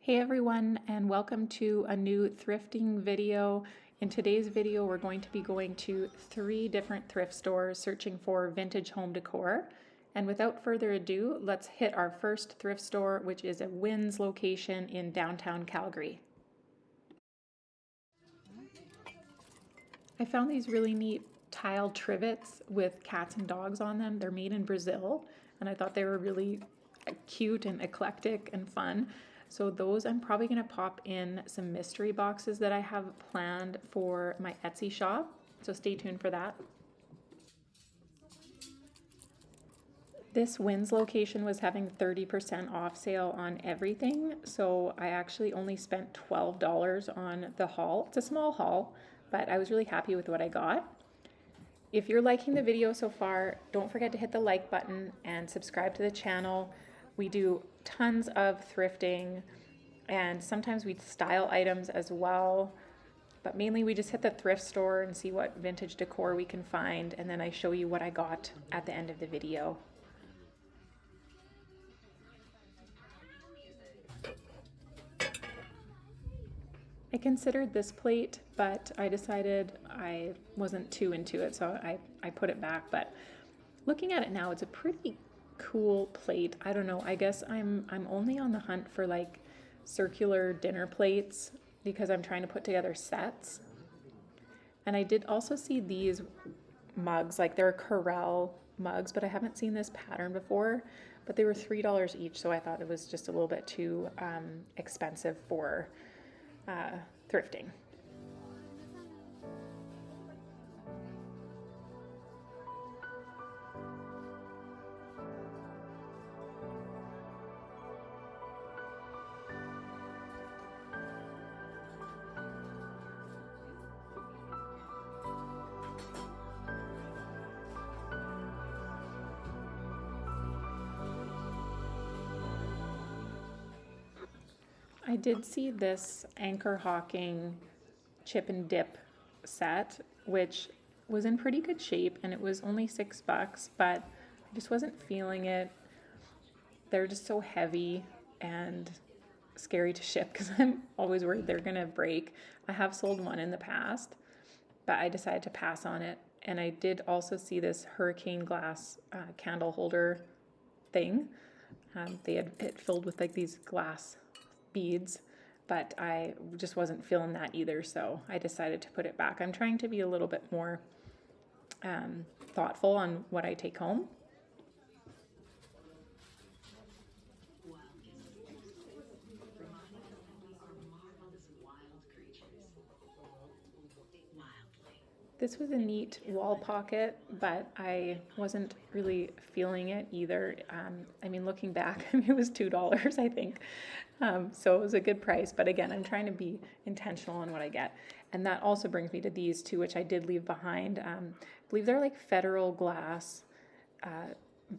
Hey everyone, and welcome to a new thrifting video. In today's video, we're going to be going to 3 different thrift stores searching for vintage home decor. And without further ado, let's hit our first thrift store, which is a Wynn's location in downtown Calgary. I found these really neat tiled trivets with cats and dogs on them. They're made in Brazil, and I thought they were really cute and eclectic and fun. So those I'm probably going to pop in some mystery boxes that I have planned for my Etsy shop. So stay tuned for that. This Wynn's location was having 30% off sale on everything. So I actually only spent $12 on the haul. It's a small haul, but I was really happy with what I got. If you're liking the video so far, don't forget to hit the like button and subscribe to the channel. We do tons of thrifting, and sometimes we style items as well, but mainly we just hit the thrift store and see what vintage decor we can find, and then I show you what I got at the end of the video. I considered this plate, but I decided I wasn't too into it, so I put it back. But looking at it now, it's a pretty cool plate. I don't know, I guess I'm only on the hunt for like circular dinner plates because I'm trying to put together sets. And I did also see these mugs, like they're Corelle mugs, but I haven't seen this pattern before, but they were $3 each, so I thought it was just a little bit too expensive for thrifting. I did see this Anchor Hawking chip and dip set, which was in pretty good shape, and it was only $6, but I just wasn't feeling it. They're just so heavy and scary to ship because I'm always worried they're gonna break. I have sold one in the past, but I decided to pass on it. And I did also see this hurricane glass candle holder thing. They had it filled with like these glass beads, but I just wasn't feeling that either, so I decided to put it back. I'm trying to be a little bit more thoughtful on what I take home. This was a neat wall pocket, but I wasn't really feeling it either. I mean, looking back, it was $2, I think. So it was a good price. But again, I'm trying to be intentional on what I get. And that also brings me to these two, which I did leave behind. I believe they're like Federal glass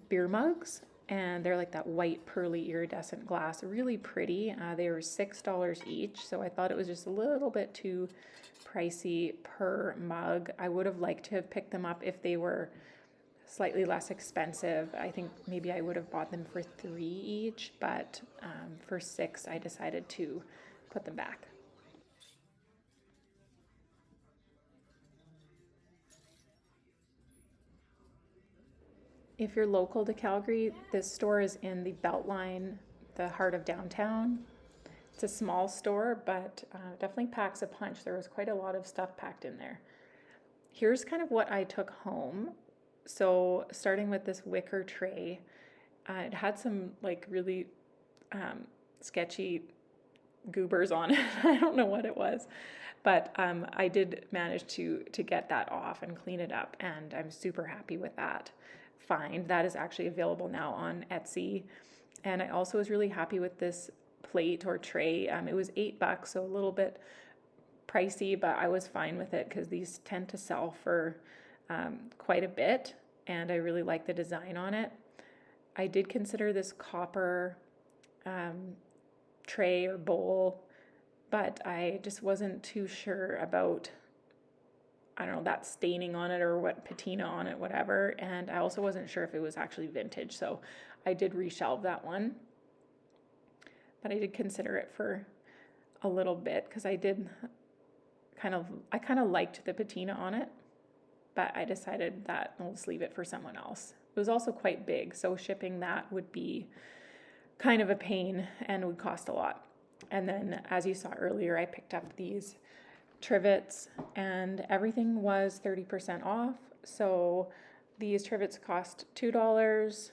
beer mugs. And they're like that white pearly iridescent glass, really pretty. They were $6 each, so I thought it was just a little bit too pricey per mug. I would have liked to have picked them up if they were slightly less expensive. I think maybe I would have bought them for $3 each, but for $6 I decided to put them back. If you're local to Calgary, this store is in the Beltline, the heart of downtown. It's a small store, but definitely packs a punch. There was quite a lot of stuff packed in there. Here's kind of what I took home. So starting with this wicker tray, it had some like really sketchy goobers on it. I don't know what it was, but I did manage to get that off and clean it up, and I'm super happy with that find. That is actually available now on Etsy. And I also was really happy with this plate or tray. It was $8, so a little bit pricey, but I was fine with it because these tend to sell for quite a bit, and I really like the design on it. I did consider this copper tray or bowl, but I just wasn't too sure about, I don't know, that staining on it or what patina on it, whatever. And I also wasn't sure if it was actually vintage, so I did reshelve that one. but I did consider it for a little bit because I kind of liked the patina on it, but I decided that I'll just leave it for someone else. It was also quite big, so shipping that would be kind of a pain and would cost a lot. And then, as you saw earlier, I picked up these trivets and everything was 30% off. So these trivets cost $2.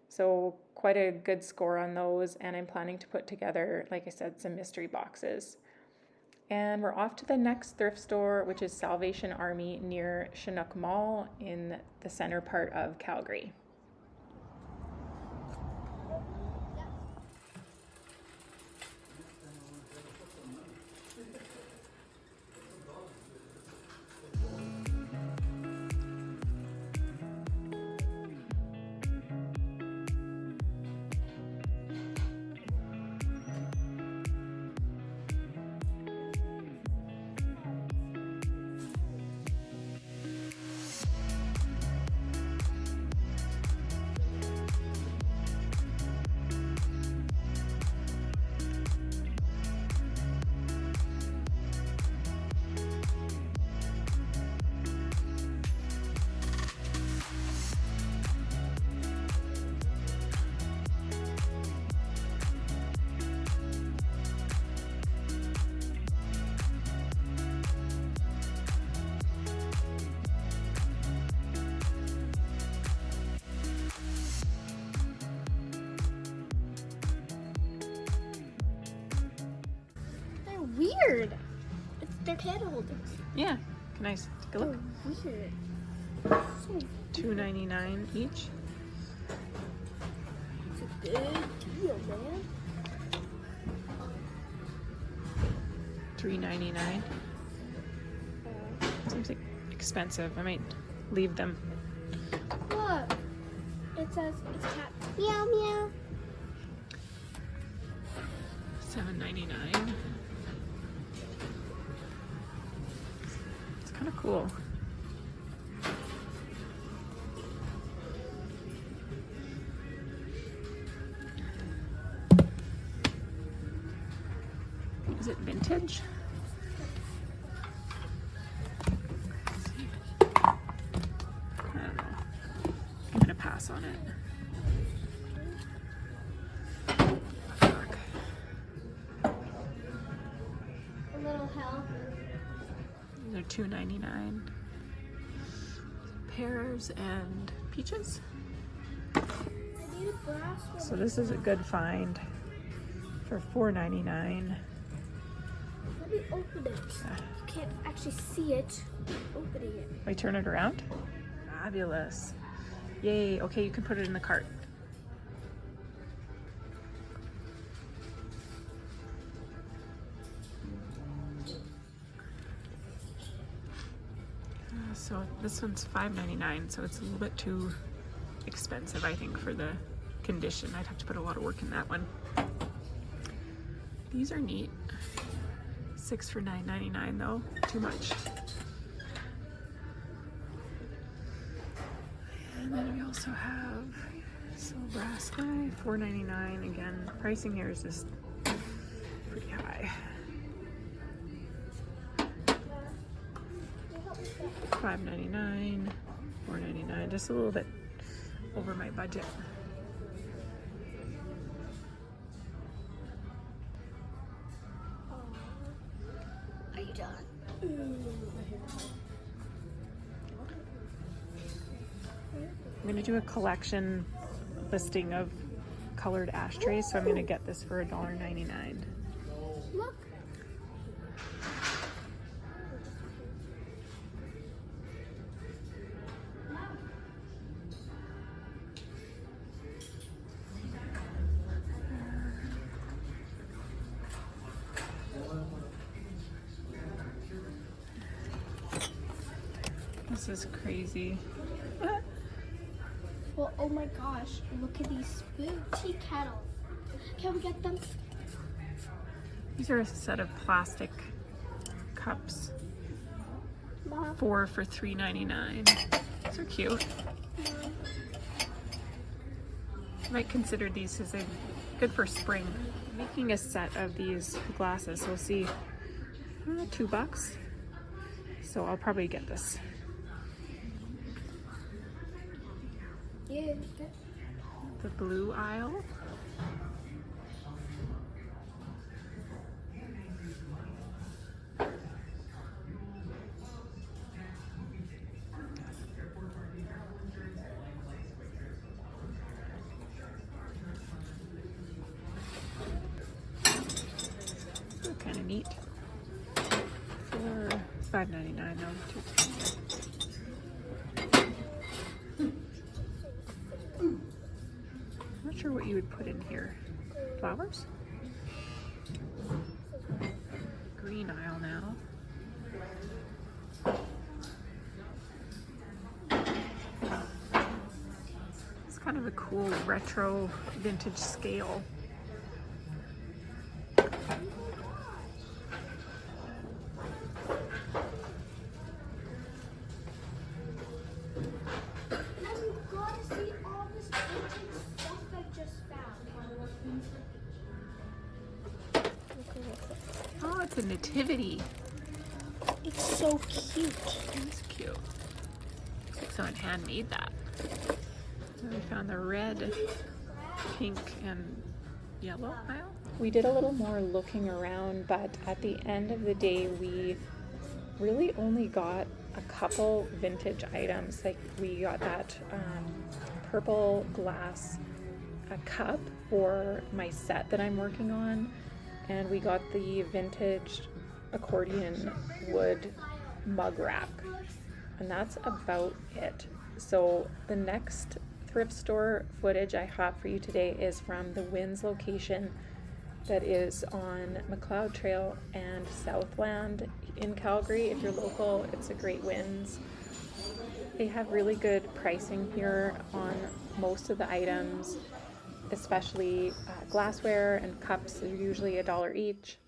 So quite a good score on those. And I'm planning to put together, like I said, some mystery boxes. And we're off to the next thrift store, which is Salvation Army near Chinook Mall in the center part of Calgary. Weird. It's their candle holders. Yeah, nice. Take a look. Oh, weird. So $2.99 each. it's a good deal, man. $3.99. Seems like expensive. I might leave them. Look. It says it's cat. Meow meow. $7.99. It's kind of cool. Is it vintage? I don't know. I'm gonna pass on it. Fuck. A little help. These are $2.99. Pears and peaches. I need a glassware. So this is a good find for $4.99. Let me open it. You can't actually see it. Opening it. I turn it around. Fabulous. Yay. Okay, you can put it in the cart. So this one's $5.99, so it's a little bit too expensive, I think, for the condition. I'd have to put a lot of work in that one. These are neat. 6 for $9.99 though. Too much. And then we also have this little brass guy, $4.99. Again, pricing here is just pretty high. $5.99, $4.99, just a little bit over my budget. Are you done? I'm going to do a collection listing of colored ashtrays, so I'm going to get this for $1.99. Look. This is crazy. Well, oh my gosh, look at these tea kettles. Can we get them? These are a set of plastic cups. Mom? 4 for $3.99. These are cute. I might consider these as good for spring. Making a set of these glasses, we'll see, $2. So I'll probably get this. Yeah. The blue aisle. Kind of neat. For $5.99 though. I'm not sure what you would put in here. Flowers? Green aisle now. It's kind of a cool retro vintage scale. Oh, it's a nativity. It's so cute. It's cute. Looks like someone handmade that. And we found the red, pink, and yellow aisle. We did a little more looking around, but at the end of the day, we really only got a couple vintage items. Like we got that purple glass cup for my set that I'm working on, and we got the vintage accordion wood mug rack, and that's about it. So the next thrift store footage I have for you today is from the Winds location that is on McLoud Trail and Southland in Calgary. If you're local, it's a great Winds. They have really good pricing here on most of the items, especially glassware and cups. They're usually $1 each.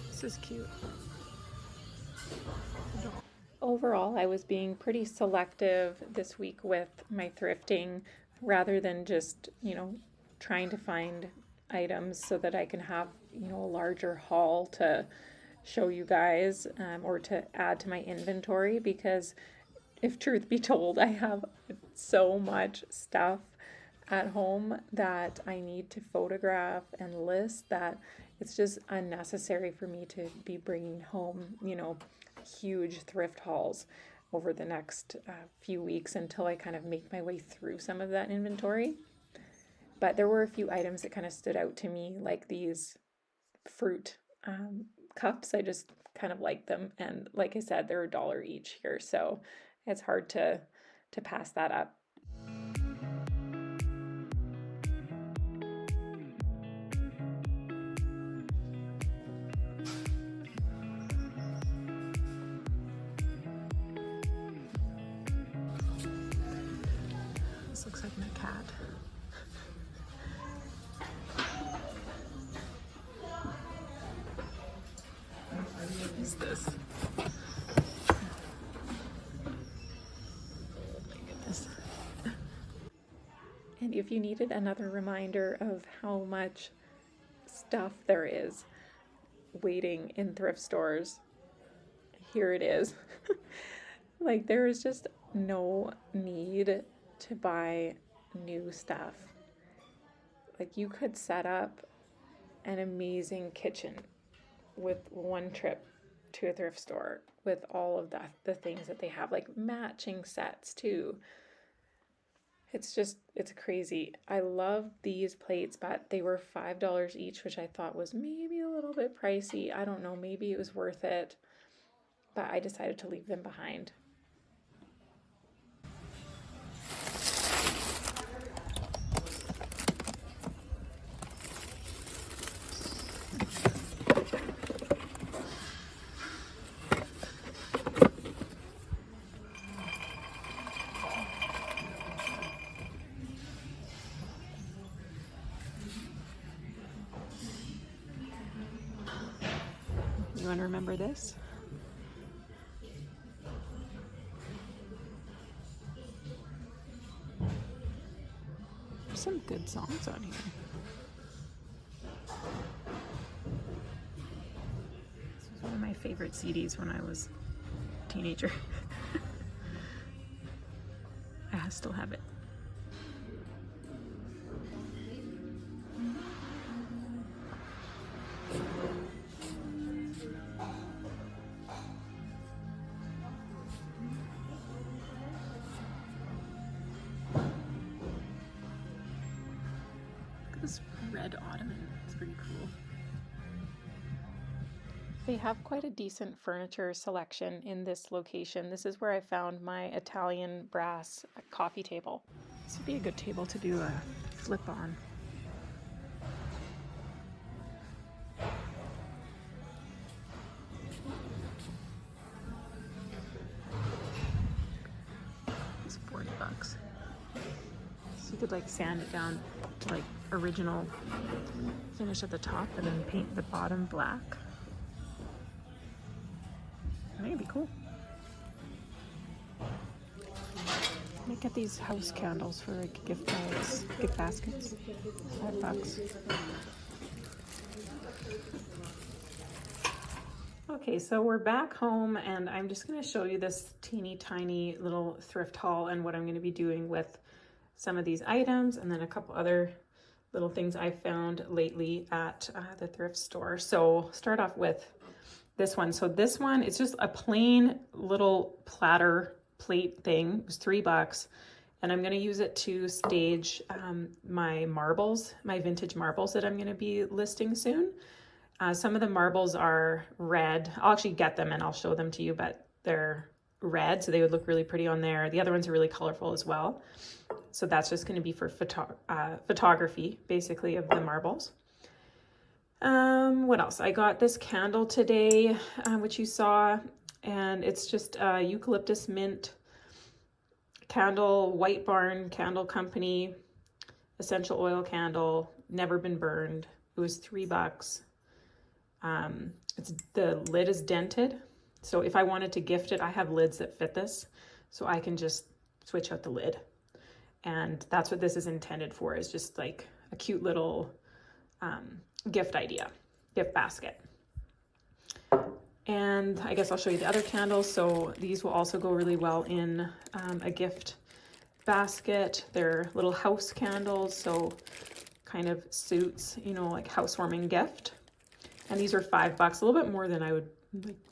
This is cute. Overall, I was being pretty selective this week with my thrifting rather than just, trying to find items so that I can have, you know, a larger haul to show you guys, or to add to my inventory, because if truth be told, I have so much stuff at home that I need to photograph and list that it's just unnecessary for me to be bringing home, you know, huge thrift hauls over the next few weeks until I kind of make my way through some of that inventory. But there were a few items that kind of stood out to me, like these fruit cups. I just kind of like them, and like I said, they're $1 each here, so it's hard to pass that up. This looks like my cat. What is this? And if you needed another reminder of how much stuff there is waiting in thrift stores, here it is. Like, there is just no need to buy new stuff. Like, you could set up an amazing kitchen with one trip to a thrift store with all of the things that they have, like matching sets too. It's crazy. I love these plates, but they were $5 each, which I thought was maybe a little bit pricey. I don't know, maybe it was worth it, but I decided to leave them behind. You want to remember this? There's some good songs on here. This was one of my favorite CDs when I was a teenager. I still have it. This red ottoman, it's pretty cool. They have quite a decent furniture selection in this location. This is where I found my Italian brass coffee table. This would be a good table to do a flip on. It's $40. So you could like sand it down to like original finish at the top and then paint the bottom black. I think it'd be cool. Might get these house candles for like gift bags, gift baskets. $5. Okay, so we're back home and I'm just going to show you this teeny tiny little thrift haul and what I'm going to be doing with some of these items, and then a couple other little things I found lately at the thrift store. So start off with this one. So this one, it's just a plain little platter plate thing. It was $3, and I'm going to use it to stage my marbles, my vintage marbles that I'm going to be listing soon. Some of the marbles are red. I'll actually get them and I'll show them to you, but they're red, so they would look really pretty on there. The other ones are really colorful as well. So that's just going to be for photography, basically, of the marbles. What else? I got this candle today, which you saw, and it's just a eucalyptus mint candle, White Barn Candle Company, essential oil candle, never been burned. It was $3. The lid is dented, so if I wanted to gift it, I have lids that fit this, so I can just switch out the lid. And that's what this is intended for, is just like a cute little gift basket. And I guess I'll show you the other candles. So these will also go really well in a gift basket. They're little house candles, so kind of suits, you know, like housewarming gift. And these are $5, a little bit more than I would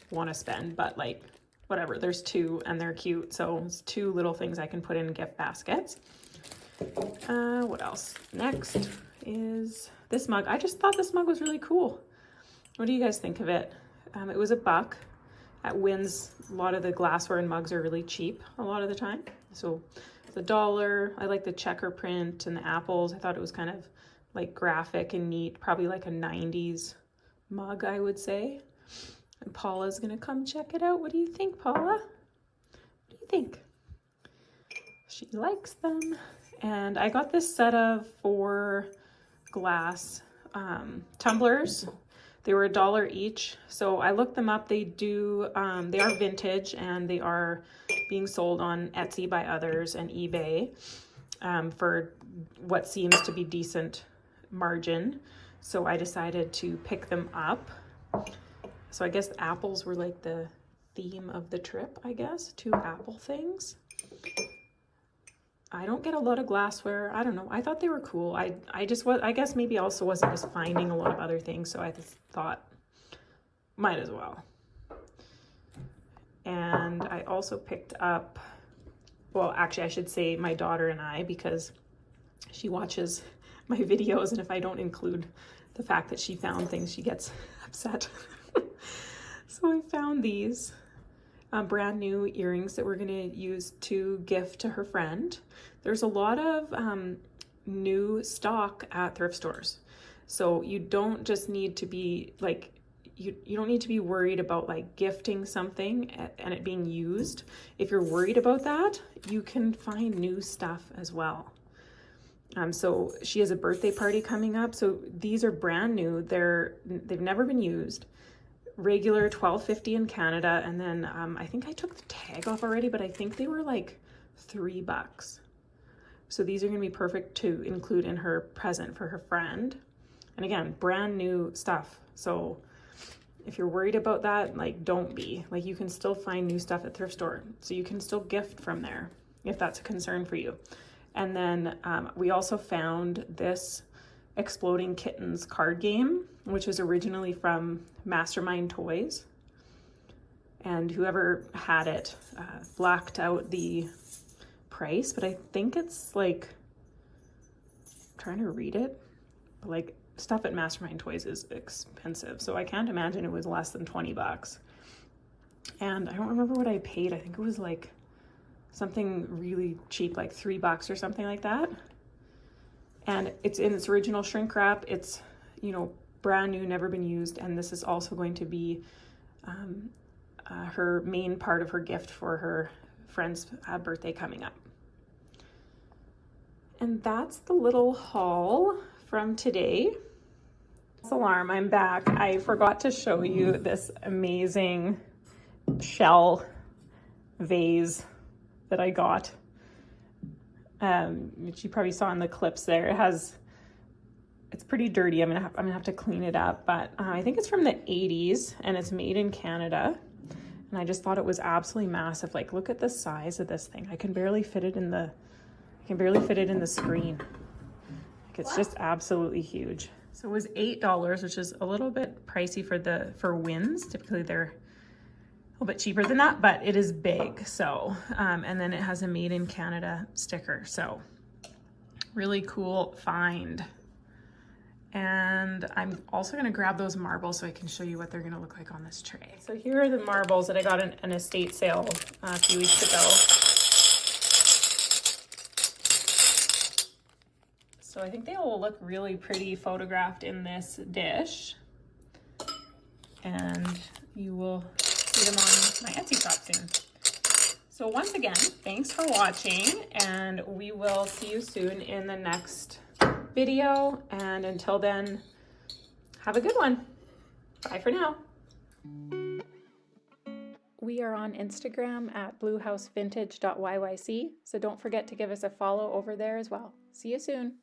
want to spend, but like whatever. There's two and they're cute, so it's two little things I can put in gift baskets. What else? Next is this mug. I just thought this mug was really cool. What do you guys think of it? It was $1 at Wynn's. A lot of the glassware and mugs are really cheap a lot of the time, so it's $1. I like the checker print and the apples. I thought it was kind of like graphic and neat, probably like a 90s mug, I would say. And Paula's gonna come check it out. What do you think, Paula? What do you think? She likes them. And I got this set of 4 glass tumblers. They were $1 each. So I looked them up. They are vintage, and they are being sold on Etsy by others and eBay for what seems to be decent margin. So I decided to pick them up. So I guess the apples were like the theme of the trip, I guess. 2 apple things. I don't get a lot of glassware. I don't know. I thought they were cool. I guess maybe also wasn't just finding a lot of other things, so I just thought might as well. And I also picked up, well, actually I should say my daughter and I, because she watches my videos, and if I don't include the fact that she found things, she gets upset. So I found these brand new earrings that we're going to use to gift to her friend. There's a lot of new stock at thrift stores, so you don't just need to be like, you don't need to be worried about like gifting something and it being used. If you're worried about that, you can find new stuff as well. So she has a birthday party coming up, so these are brand new. They've never been used. Regular $12.50 in Canada, and then I think I took the tag off already, but I think they were like $3. So these are going to be perfect to include in her present for her friend. And again, brand new stuff. So if you're worried about that, like, don't be. Like, you can still find new stuff at thrift store, so you can still gift from there if that's a concern for you. And then we also found this Exploding Kittens card game, which was originally from Mastermind Toys, and whoever had it blacked out the price, but I think it's like, I'm trying to read it, but like stuff at Mastermind Toys is expensive, so I can't imagine it was less than $20. And I don't remember what I paid. I think it was like something really cheap, like $3 or something like that. And it's in its original shrink wrap. It's, you know, brand new, never been used. And this is also going to be her main part of her gift for her friend's birthday coming up. And that's the little haul from today. Alarm, I'm back. I forgot to show you this amazing shell vase that I got. Which you probably saw in the clips there. It's pretty dirty. I'm gonna have to clean it up, but I think it's from the 80s and it's made in Canada. And I just thought it was absolutely massive. Like, look at the size of this thing. I can barely fit it in the screen. Like, it's just absolutely huge. So it was $8, which is a little bit pricey for Wynn's. Typically they're a bit cheaper than that, but it is big. So, and then it has a made in Canada sticker. So really cool find. And I'm also gonna grab those marbles so I can show you what they're gonna look like on this tray. So here are the marbles that I got in an estate sale a few weeks ago. So I think they will look really pretty photographed in this dish. And you will see them on my Etsy shop soon. So once again, thanks for watching, and we will see you soon in the next video. And until then, have a good one. Bye for now. We are on Instagram at bluehousevintage.yyc, so don't forget to give us a follow over there as well. See you soon.